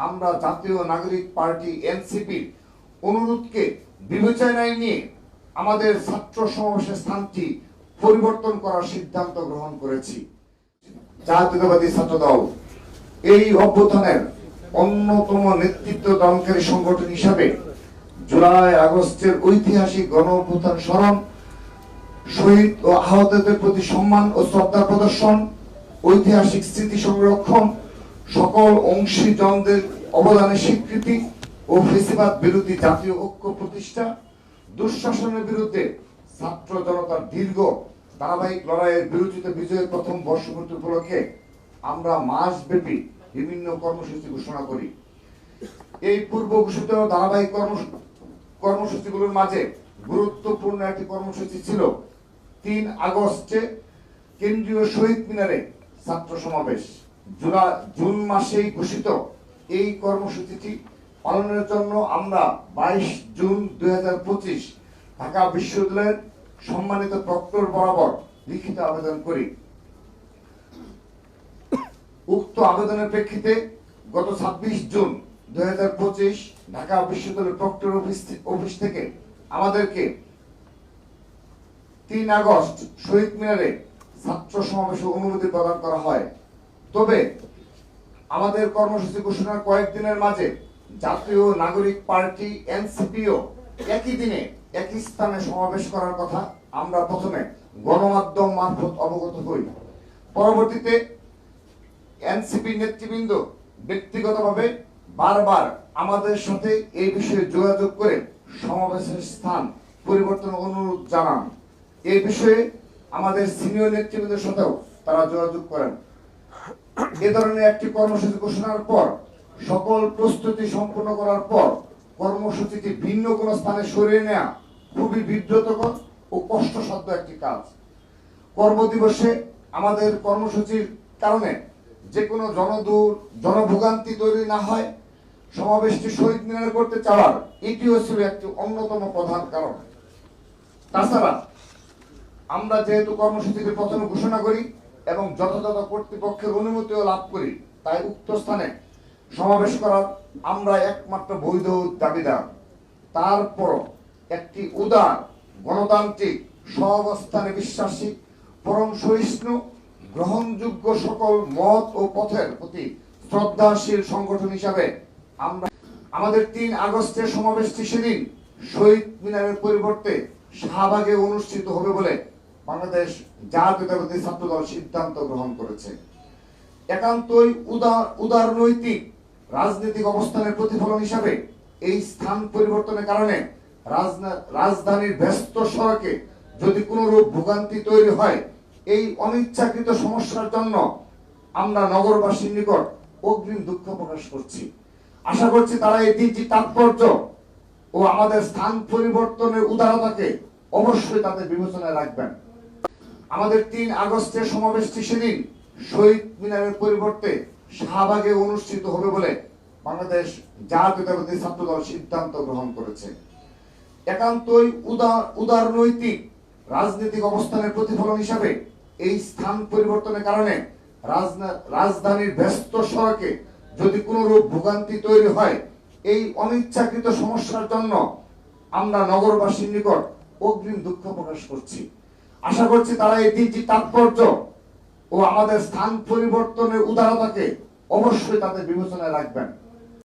আমরা জাতীয় নাগরিক পার্টি এনসিপির অনুরোধকে বিবেচনায় নিয়ে আমাদের ছাত্র সমাবেশের স্থানটি পরিবর্তন করার সিদ্ধান্ত গ্রহণ করেছি। জাতীয়তাবাদী ছাত্র দল এই অভ্যুত্থানের অন্যতম নেতৃত্ব দানকারী সংগঠন হিসাবে জুলাই আগস্টের ঐতিহাসিক গণ অভ্যুত্থান স্মরণ, শহীদ ও আহতদের প্রতি সম্মান ও শ্রদ্ধা প্রদর্শন, ঐতিহাসিক স্মৃতি সংরক্ষণ, সকল অংশীজনদের অবদানের স্বীকৃতি ও ফেসিবাদ বিরোধী জাতীয় ঐক্য প্রতিষ্ঠা, দুঃশাসনের বিরুদ্ধে ছাত্র জনতার দীর্ঘ ধারাবাহিক লড়াইয়ের বিরোচিত বিজয়ের প্রথম বর্ষপূর্তি উপলক্ষে আমরা মাসব্যাপী বিভিন্ন কর্মসূচি ঘোষণা করি। এই পূর্ব ঘোষিত ধারাবাহিক কর্মসূচিগুলোর মাঝে গুরুত্বপূর্ণ একটি কর্মসূচি ছিল 3 আগস্টে কেন্দ্রীয় শহীদ মিনারে ছাত্র সমাবেশ। জুন মাসেই ঘোষিত এই কর্মসূচিটি পালনের জন্য আমরা 22 জুন 2025 ঢাকা বিশ্ববিদ্যালয়ের সম্মানিত প্রক্টর বরাবর লিখিত আবেদন করি। উক্ত আবেদনের প্রেক্ষিতে গত 26 জুন 2025 ঢাকা বিশ্ববিদ্যালয়ের প্রক্টর অফিস থেকে আমাদেরকে 3 আগস্ট শহীদ মিনারে ছাত্র সমাবেশের অনুমতি প্রদান করা হয়। তবে আমাদের কর্মসূচি ঘোষণার কয়েকদিনের মাঝে জাতীয় নাগরিক পার্টি এনসিপিও একই দিনে একই স্থানে সমাবেশ করার কথা আমরা প্রথমে গণমাধ্যম মারফত অবগত হই। পরবর্তীতে এনসিপি নেতৃবৃন্দ ব্যক্তিগতভাবে বারবার আমাদের সাথে এই বিষয়ে যোগাযোগ করে সমাবেশের স্থান পরিবর্তনের অনুরোধ জানান। এই বিষয়ে আমাদের সিনিয়র নেতৃবৃন্দের সাথেও তারা যোগাযোগ করেন। এ ধরনের একটি কর্মসূচি ঘোষণার পর সকল প্রস্তুতি সম্পন্ন করার পর কর্মসূচিটি ভিন্ন কোনো স্থানে সরিয়ে নেওয়া খুবই বিব্রতকর ও কষ্টসাধ্য একটি কাজ। কর্মদিবসে আমাদের কর্মসূচির কারণে যে কোনো জনভোগান্তি তৈরি না হয়, সমাবেশটি শহীদ মিনারে করতে চাওয়ার এটিও ছিল একটি অন্যতম প্রধান কারণ। তাছাড়া আমরা যেহেতু কর্মসূচিটি প্রথমে ঘোষণা করি এবং যথাযথ কর্তৃপক্ষের অনুমতিও লাভ করি, তাই উক্ত স্থানে সমাবেশ করার আমরা একমাত্র বৈধ দাবিদার। তারপর একটি উদার গণতান্ত্রিক সহাবস্থানে বিশ্বাসী পরম সহিষ্ণু গ্রহণযোগ্য সকল মত ও পথের প্রতি শ্রদ্ধাশীল সংগঠন হিসাবে আমরা আমাদের 3 আগস্টের সমাবেশটি সেদিন শহীদ মিনারের পরিবর্তে শাহবাগে অনুষ্ঠিত হবে বলে বাংলাদেশ জাতীয়তাবাদী ছাত্র দল সিদ্ধান্ত গ্রহণ করেছে। একান্তই উদারনৈতিক রাজনৈতিক অবস্থানের প্রতিফলন হিসাবে এই স্থান পরিবর্তনের কারণে রাজধানীর ব্যস্ত সড়কে যদি কোনো রূপ ভোগান্তি তৈরি হয়, এই অনিচ্ছাকৃত সমস্যার জন্য আমরা নগরবাসীর নিকট অগ্রিম দুঃখ প্রকাশ করছি। আশা করছি তারা এই দিনটি তাৎপর্য ও আমাদের স্থান পরিবর্তনের উদারতাকে অবশ্যই তাদের বিবেচনায় রাখবেন। আমাদের 3 আগস্টের সমাবেশটি সেদিন শহীদ মিনারের পরিবর্তে শাহবাগে অনুষ্ঠিত হবে বলে বাংলাদেশ জাতীয়তাবাদী ছাত্র দল সিদ্ধান্ত গ্রহণ করেছে। একান্তই উদারনৈতিক রাজনৈতিক অবস্থানের প্রতিফলন হিসাবে এই স্থান পরিবর্তনের কারণে রাজধানীর ব্যস্ত সড়কে যদি কোনো রূপ ভোগান্তি তৈরি হয়, এই অনিচ্ছাকৃত সমস্যার জন্য আমরা নগরবাসীর নিকট অগ্রিম দুঃখ প্রকাশ করছি। আশা করছি তারা এই দিনটি তাৎপর্য ও আমাদের স্থান পরিবর্তনের উদারতাকে অবশ্যই তাদের বিবেচনায় রাখবেন।